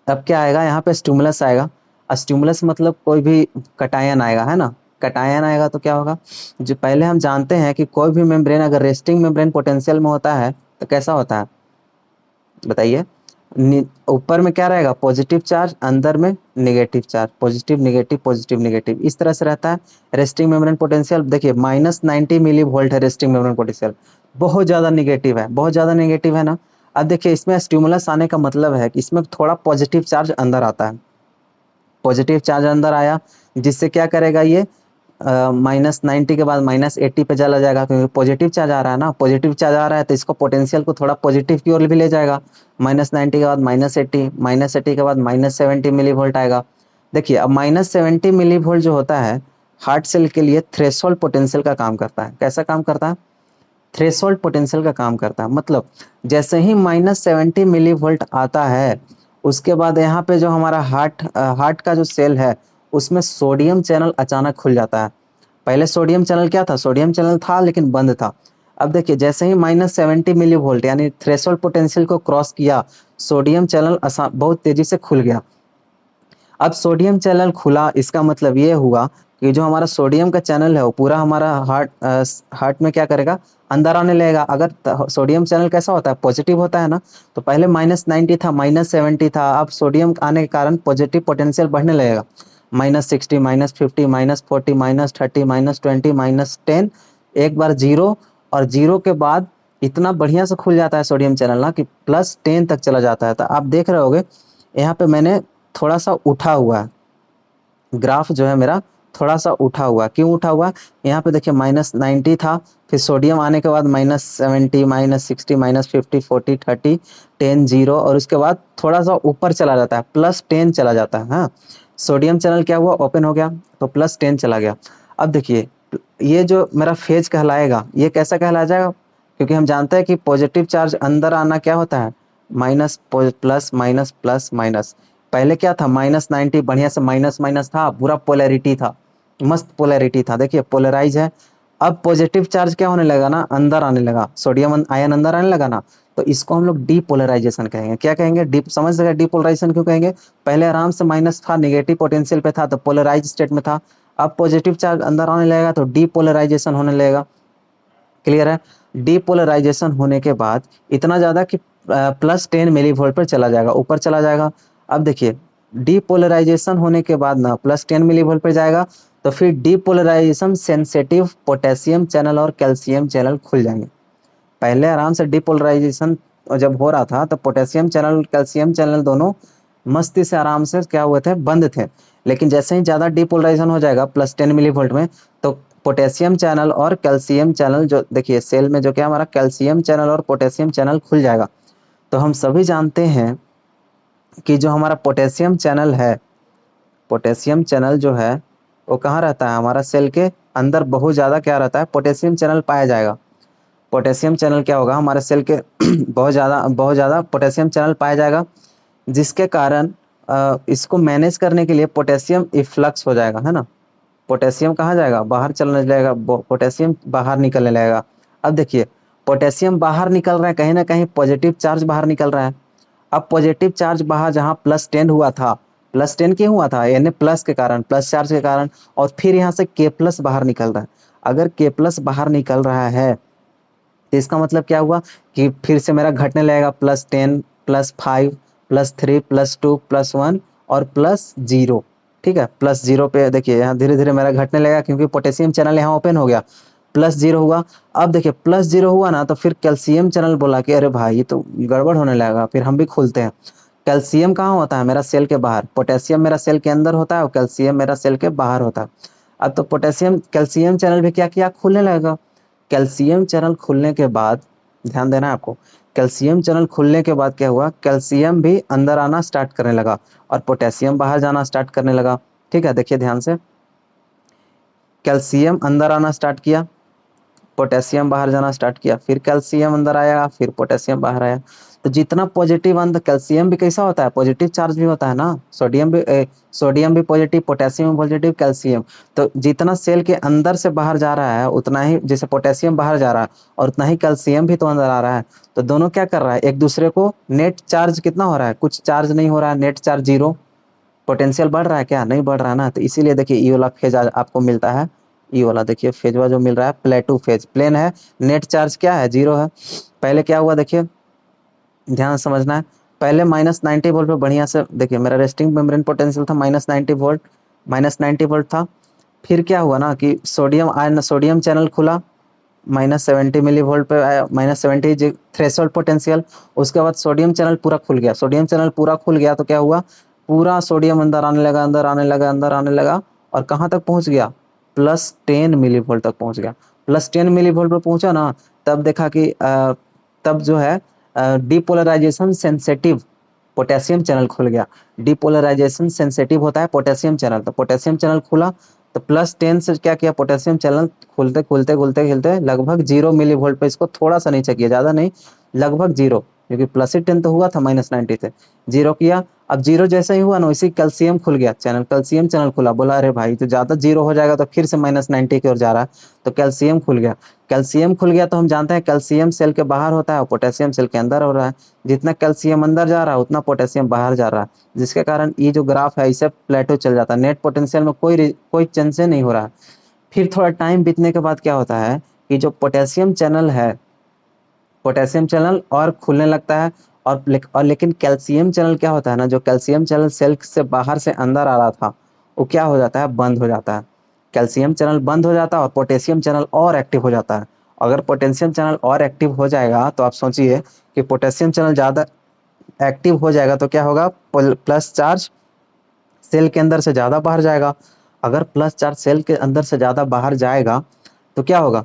तब क्या आएगा यहाँ पे, स्टिमुलस आएगा। स्टिमुलस मतलब कोई भी कटायन आएगा, है ना। कटायन आएगा तो क्या होगा, जो पहले हम जानते हैं कि कोई भी मेम्ब्रेन अगर रेस्टिंग मेम्ब्रेन पोटेंशियल में होता है तो कैसा होता है बताइए। ऊपर में क्या रहेगा, पॉजिटिव चार्ज, अंदर में negative charge, positive negative positive negative, इस तरह से रहता है। रेस्टिंग मेम्ब्रेन पोटेंशियल देखिए -90 मिली वोल्ट है रेस्टिंग मेम्ब्रेन पोटेंशियल, बहुत ज्यादा निगेटिव है, बहुत ज्यादा निगेटिव है ना। अब देखिए इसमें स्टिमुलस आने का मतलब है कि इसमें थोड़ा पॉजिटिव चार्ज अंदर आता है। पॉजिटिव चार्ज अंदर आया जिससे क्या करेगा ये, -90 के बाद -80 पे चला जाएगा, क्योंकि पॉजिटिव चार्ज आ रहा है ना। पॉजिटिव चार्ज आ रहा है तो इसको पोटेंशियल को थोड़ा पॉजिटिव की ओर भी ले जाएगा। -90 के बाद -80, -80 के बाद -70 मिली वोल्ट आएगा। देखिए अब -70 मिली वोल्ट जो होता है हार्ट सेल के लिए थ्रेशोल्ड पोटेंशियल का काम करता है। कैसा काम करता है? थ्रेशोल्ड पोटेंशियल का काम करता है। मतलब जैसे ही -70 मिली वोल्ट आता है उसके बाद यहाँ पे जो हमारा हार्ट का जो सेल है उसमें सोडियम चैनल अचानक खुल जाता है। पहले सोडियम चैनल क्या था, सोडियम चैनल था लेकिन बंद था। अब देखिए जैसे ही -70 मिली वोल्ट यानी थ्रेशोल्ड पोटेंशियल को क्रॉस किया, सोडियम चैनल बहुत तेजी से खुल गया। अब सोडियम चैनल खुला, इसका मतलब ये हुआ कि जो हमारा सोडियम का चैनल है वो पूरा हमारा हार्ट में क्या करेगा, अंदर आने लगेगा। अगर सोडियम चैनल कैसा होता है, पॉजिटिव होता है ना, तो पहले -90 था, -70 था, अब सोडियम आने के कारण पॉजिटिव पोटेंशियल बढ़ने लगेगा। -60, -50, -40, -30, -20, -10, एक बार जीरो, और जीरो के बाद इतना बढ़िया से खुल जाता है सोडियम चैनल ना कि +10 तक चला जाता है। तो आप देख रहे होगे यहाँ पे मैंने थोड़ा सा उठा हुआ है, ग्राफ जो है मेरा थोड़ा सा उठा हुआ। क्यों उठा हुआ? यहाँ पे देखिए -90 था, फिर सोडियम आने के बाद -70, -60, -50, 40, 30, 10, 0, और उसके बाद थोड़ा सा ऊपर चला जाता है, +10 चला जाता है। हाँ, सोडियम चैनल क्या हुआ, ओपन हो गया तो +10 चला गया। अब देखिए ये जो मेरा फेज कहलाएगा ये कैसा कहला जाएगा, क्योंकि हम जानते हैं कि पॉजिटिव चार्ज अंदर आना क्या होता है, minus plus minus plus minus. पहले क्या था, -90 बढ़िया से माइनस माइनस था, पूरा पोलैरिटी था, मस्त पोलैरिटी था। देखिए पोलराइज है। अब पॉजिटिव चार्ज क्या होने लगा ना, अंदर आने लगा, सोडियम आयन अंदर आने लगा ना, तो इसको हम लोग डीपोलराइजेशन कहेंगे। क्या कहेंगे, डीप, समझ सके डीपोलराइजेशन क्यों कहेंगे। पहले आराम से माइनस था, नेगेटिव पोटेंशियल पे था तो पोलराइज स्टेट में था। अब पॉजिटिव चार्ज अंदर आने लगेगा तो डीपोलराइजेशन होने लगेगा। क्लियर है? डीपोलराइजेशन होने के बाद इतना ज्यादा कि +10 मिली वोल्ट पर चला जाएगा, ऊपर चला जाएगा। अब देखिए डीपोलराइजेशन होने के बाद ना +10 मिली वोल्ट पर जाएगा, तो फिर डीपोलराइजेशन सेंसिटिव पोटेशियम चैनल और कैल्शियम चैनल खुल जाएंगे। पहले आराम से डीपोलराइजेशन जब हो रहा था तो पोटेशियम चैनल कैल्शियम चैनल दोनों मस्ती से आराम से क्या हुए थे, बंद थे। लेकिन जैसे ही ज्यादा डीपोलराइजेशन हो जाएगा +10 मिली वोल्ट में, तो पोटेशियम चैनल और कैल्शियम चैनल, जो देखिए सेल में जो क्या हमारा कैल्शियम चैनल और पोटेशियम चैनल खुल जाएगा। तो हम सभी जानते हैं कि जो हमारा पोटेशियम चैनल है, पोटेशियम चैनल जो है वो कहाँ रहता है, हमारा सेल के अंदर बहुत ज़्यादा क्या रहता है, पोटेशियम चैनल पाया जाएगा। पोटेशियम चैनल क्या होगा, हमारे सेल के बहुत ज़्यादा पोटेशियम चैनल पाया जाएगा, जिसके कारण इसको मैनेज करने के लिए पोटेशियम इफ्लक्स हो जाएगा, है ना। पोटेशियम कहाँ जाएगा, बाहर चलने लगेगा, पोटेशियम बाहर निकलने लगेगा। अब देखिए पोटेशियम बाहर निकल रहा है, कहीं ना कहीं पॉजिटिव चार्ज बाहर निकल रहा है। अब पॉजिटिव चार्ज बाहर जहाँ +10 हुआ था, +10 क्यों हुआ था, यानी प्लस के कारण, प्लस चार्ज के कारण, और फिर यहाँ से K+ बाहर निकल रहा है। अगर K+ बाहर निकल रहा है तो इसका मतलब क्या हुआ कि फिर से मेरा घटने लगेगा, +10 +5 +3 +2 +1 और +0। ठीक है, +0 पे देखिए यहाँ धीरे धीरे मेरा घटने लगेगा क्योंकि पोटेशियम चैनल यहाँ ओपन हो गया, +0 हुआ। अब देखिए +0 हुआ ना, तो फिर कैल्शियम चैनल बोला कि अरे भाई ये तो गड़बड़ होने लगेगा, फिर हम भी खोलते हैं। कैल्शियम कहाँ होता है, मेरा सेल के बाहर, पोटेशियम मेरा सेल के अंदर होता है और कैल्शियम मेरा सेल के बाहर होता है। अब तो पोटेशियम कैल्शियम चैनल भी क्या किया, खुलने लगेगा। कैल्शियम चैनल खुलने के बाद ध्यान देना है आपको, कैल्शियम चैनल खुलने के बाद क्या हुआ, कैल्शियम भी अंदर आना स्टार्ट करने लगा और पोटेशियम बाहर जाना स्टार्ट करने लगा। ठीक है, देखिए ध्यान से, कैल्शियम अंदर आना स्टार्ट किया, पोटेशियम बाहर जाना स्टार्ट किया, फिर कैल्शियम अंदर आया, फिर पोटेशियम बाहर आया। तो जितना पॉजिटिव अंदर, कैल्शियम भी कैसा होता है, पॉजिटिव चार्ज भी होता है ना, सोडियम भी पॉजिटिव, पोटेशियम भी पॉजिटिव, कैल्शियम। तो जितना सेल के अंदर से बाहर जा रहा है उतना ही, जैसे पोटेशियम बाहर जा रहा है और उतना ही कैल्शियम भी तो अंदर आ रहा है। तो दोनों क्या कर रहा है, एक दूसरे को, नेट चार्ज कितना हो रहा है, कुछ चार्ज नहीं हो रहा है, नेट चार्ज 0। पोटेंशियल बढ़ रहा है क्या, नहीं बढ़ रहा है ना, तो इसीलिए देखिए ये वाला फेज आपको मिलता है। ये वाला देखिए फेजवा जो मिल रहा है, प्लेटो फेज, प्लेन है, नेट चार्ज क्या है, 0 है। पहले क्या हुआ देखिए, ध्यान समझना है। पहले -90 वोल्ट पे बढ़िया से देखिए, मेरा रेस्टिंग मेम्ब्रेन पोटेंशियल था -90 वोल्ट, -90 वोल्ट था। फिर क्या हुआ ना कि सोडियम आयन, सोडियम चैनल खुला, -70 मिली वोल्ट पे आया, -70 थ्रेशोल्ड पोटेंशियल। उसके बाद सोडियम चैनल पूरा खुल गया, सोडियम चैनल पूरा खुल गया तो क्या हुआ, पूरा सोडियम अंदर आने लगा, अंदर आने लगा, अंदर आने लगा, और कहाँ तक पहुंच गया, +10 मिली वोल्ट तक पहुंच गया। +10 मिली वोल्ट पे पहुंचा ना, तब देखा कि तब जो है डिपोलराइजेशन सेंसिटिव पोटेशियम चैनल खुल गया। डिपोलराइजेशन सेंसिटिव होता है पोटेशियम चैनल, तो पोटेशियम चैनल खुला, तो +10 से क्या किया, पोटेशियम चैनल खुलते खुलते खुलते खुलते लगभग 0 मिली वोल्ट पे इसको थोड़ा सा नीचे किया, ज्यादा नहीं, लगभग 0, क्योंकि +10 तो हुआ था -90 से, 0 किया। अब 0 जैसे ही हुआ ना, वैसे कैल्शियम खुल गया चैनल, कैल्शियम चैनल खुला, बोला अरे भाई तो ज्यादा 0 हो जाएगा, तो फिर से -90 की ओर जा रहा है, तो कैल्शियम खुल गया। कैल्शियम खुल गया तो हम जानते हैं कैल्शियम सेल के बाहर होता है और पोटेशियम सेल के अंदर हो रहा है। जितना कैल्शियम अंदर जा रहा है उतना पोटेशियम बाहर जा रहा है, जिसके कारण ये जो ग्राफ है इसे प्लेटो चल जाता है, नेट पोटेंशियल में कोई चेंज नहीं हो रहा है। फिर थोड़ा टाइम बीतने के बाद क्या होता है कि जो पोटेशियम चैनल है, पोटेशियम चैनल और खुलने लगता है, और लेकिन कैल्शियम चैनल क्या होता है ना, जो कैल्शियम चैनल सेल से बाहर से अंदर आ रहा था, वो क्या हो जाता है, बंद हो जाता है। कैल्शियम चैनल बंद हो जाता है और पोटेशियम चैनल और एक्टिव हो जाता है। अगर पोटेशियम चैनल और एक्टिव हो जाएगा तो आप सोचिए कि पोटेशियम चैनल ज़्यादा एक्टिव हो जाएगा तो क्या होगा, प्लस चार्ज सेल के अंदर से ज़्यादा बाहर जाएगा। अगर प्लस चार्ज सेल के अंदर से ज़्यादा बाहर जाएगा तो क्या होगा,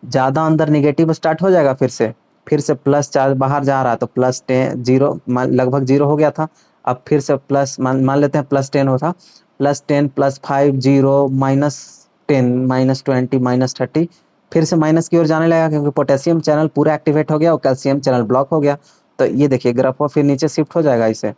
ज़्यादा अंदर निगेटिव स्टार्ट हो जाएगा, फिर से प्लस चार्ज बाहर जा रहा है तो +10 0 लगभग 0 हो गया था। अब फिर से प्लस मान लेते हैं +10 होता, +10 +5 0 -10 -20 -30, फिर से माइनस की ओर जाने लगा क्योंकि पोटेशियम चैनल पूरा एक्टिवेट हो गया और कैल्शियम चैनल ब्लॉक हो गया। तो ये देखिए ग्राफ फिर नीचे शिफ्ट हो जाएगा। इसे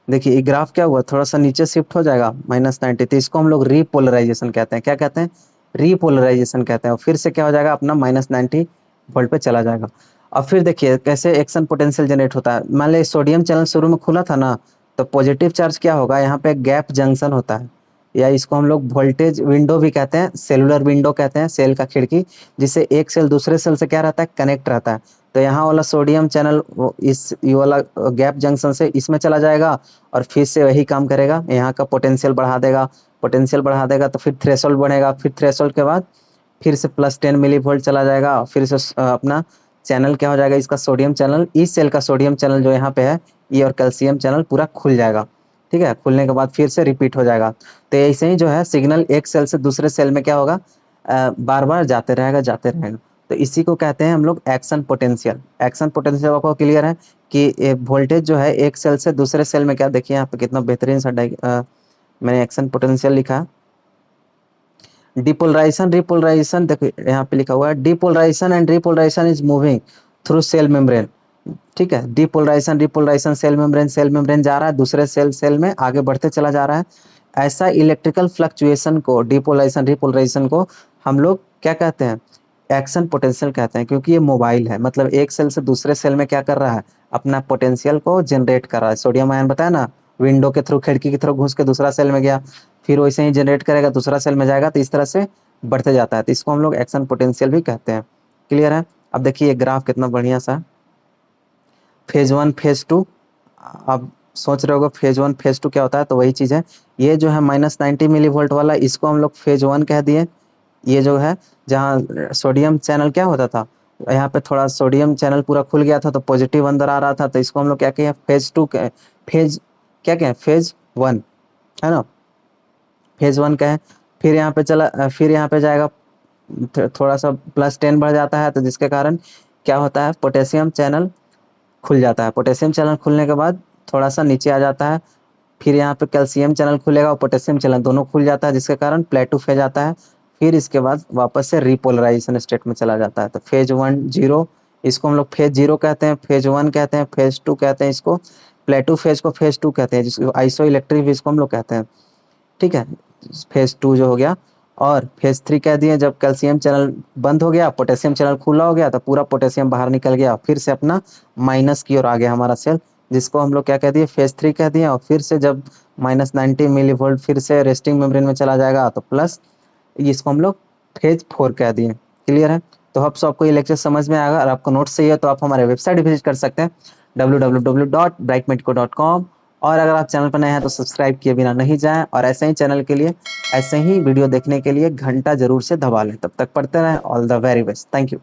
देखिए ये ग्राफ क्या हुआ, थोड़ा सा नीचे शिफ्ट हो जाएगा -90, तो इसको हम लोग रीपोलराइजेशन कहते हैं। क्या कहते हैं, रीपोलराइजेशन कहते हैं। और फिर से क्या हो जाएगा, अपना -90 वोल्ट पे चला जाएगा। अब फिर देखिए कैसे एक्शन पोटेंशियल जनरेट होता है। मान लीजिए सोडियम चैनल शुरू में खुला था ना, तो पॉजिटिव चार्ज क्या होगा, यहाँ पे गैप जंक्शन होता है, या इसको हम लोग वोल्टेज विंडो भी कहते हैं, सेलुलर विंडो कहते हैं, सेल का खिड़की, जिससे एक सेल दूसरे सेल से क्या रहता है, कनेक्ट रहता है। तो यहाँ वाला सोडियम चैनल इस ये वाला गैप जंक्शन से इसमें चला जाएगा और फिर से वही काम करेगा, यहाँ का पोटेंशियल बढ़ा देगा, पोटेंशियल बढ़ा देगा तो फिर थ्रेशोल्ड बनेगा, फिर थ्रेशोल्ड के बाद फिर से +10 मिली वोल्ट चला जाएगा, फिर से अपना चैनल क्या हो जाएगा, इसका सोडियम चैनल, इस सेल का सोडियम चैनल जो यहाँ पे है ये, और कैल्शियम चैनल पूरा खुल जाएगा। ठीक है, खुलने के बाद फिर से रिपीट हो जाएगा। तो ऐसे ही जो है सिग्नल एक सेल से दूसरे सेल में क्या होगा, बार बार जाते रहेगा, जाते रहेगा। तो इसी को कहते हैं हम लोग एक्शन पोटेंशियल। एक्शन पोटेंशियल आपको क्लियर है कि वोल्टेज जो है एक सेल से दूसरे सेल में, क्या देखिए यहाँ पे कितना बेहतरीन सा मैंने एक्शन पोटेंशियल लिखा। डिपोलराइजेशन, रिपोलराइजेशन देखिए यहाँ पे लिखा हुआ है, depolarisation and repolarisation is moving through cell membrane. ठीक है, डिपोलराइजेशन रिपोलराइजेशन, सेल मेम्ब्रेन जा रहा है, दूसरे सेल में आगे बढ़ते चला जा रहा है। ऐसा इलेक्ट्रिकल फ्लक्चुएशन को, डिपोलराइजेशन रिपोलराइजेशन को हम लोग क्या कहते हैं, एक्शन पोटेंशियल कहते हैं, क्योंकि ये मोबाइल है, मतलब एक सेल से दूसरे सेल में क्या कर रहा है, अपना पोटेंशियल को जनरेट कर रहा है। सोडियम आयन बताया ना, विंडो के थ्रू, खिड़की की थ्रू घुस के दूसरा सेल में गया, फिर वैसे ही जनरेट करेगा, दूसरा सेल में जाएगा, तो इस तरह से बढ़ते जाता है, तो इसको हम लोग एक्शन पोटेंशियल भी कहते हैं। क्लियर है? अब देखिए ग्राफ कितना बढ़िया सा, फेज 1 फेज 2। आप सोच रहे होगे फेज 1 फेज 2 क्या होता है, तो वही चीज है। ये जो है -90 मिली वोल्ट वाला, इसको हम लोग फेज 1 कह दिए। ये जो है जहाँ सोडियम चैनल क्या होता था, यहाँ पे थोड़ा सोडियम चैनल पूरा खुल गया था, तो पॉजिटिव अंदर आ रहा था, तो इसको हम लोग क्या कहें, फेज 2, फेज क्या कहें, फेज 1, है ना, फेज 1 कहें। फिर यहाँ पे फिर यहाँ पे जाएगा, थोड़ा सा +10 बढ़ जाता है, तो जिसके कारण क्या होता है, पोटेशियम चैनल खुल जाता है। पोटेशियम चैनल खुलने के बाद थोड़ा सा नीचे आ जाता है, फिर यहाँ पे कैल्शियम चैनल खुलेगा और पोटेशियम चैनल दोनों खुल जाता है, जिसके कारण प्लेटो फेज आता है। फिर इसके बाद वापस से रिपोलराइजेशन स्टेट में चला जाता है। तो फेज 1 0, इसको हम लोग फेज 0 कहते हैं, फेज 1 कहते हैं, फेज 2 कहते हैं, इसको प्लेटो फेज को फेज 2 कहते हैं, जिसको आइसो इलेक्ट्रिक भी इसको हम लोग कहते हैं। ठीक है, फेज 2 जो हो गया। और फेज 3 कह दिए, जब कैल्शियम चैनल बंद हो गया, पोटेशियम चैनल खुला हो गया, तो पूरा पोटेशियम बाहर निकल गया, फिर से अपना माइनस की ओर आ गया हमारा सेल, जिसको हम लोग क्या कह दिए, फेज 3 कह दिए। और फिर से जब -90 मिली वोल्ट फिर से रेस्टिंग मेम्ब्रेन में चला जाएगा, तो प्लस, इसको हम लोग फेज 4 कह दिए। क्लियर है? तो अब आपको ये लेक्चर समझ में आएगा। और आपको नोट्स चाहिए तो आप हमारे वेबसाइट विजिट कर सकते हैं, www.brightmedico.com। और अगर आप चैनल पर नए हैं तो सब्सक्राइब किए बिना नहीं जाएं, और ऐसे ही चैनल के लिए, ऐसे ही वीडियो देखने के लिए घंटा जरूर से दबा लें। तब तक पढ़ते रहें। All the very best. Thank you.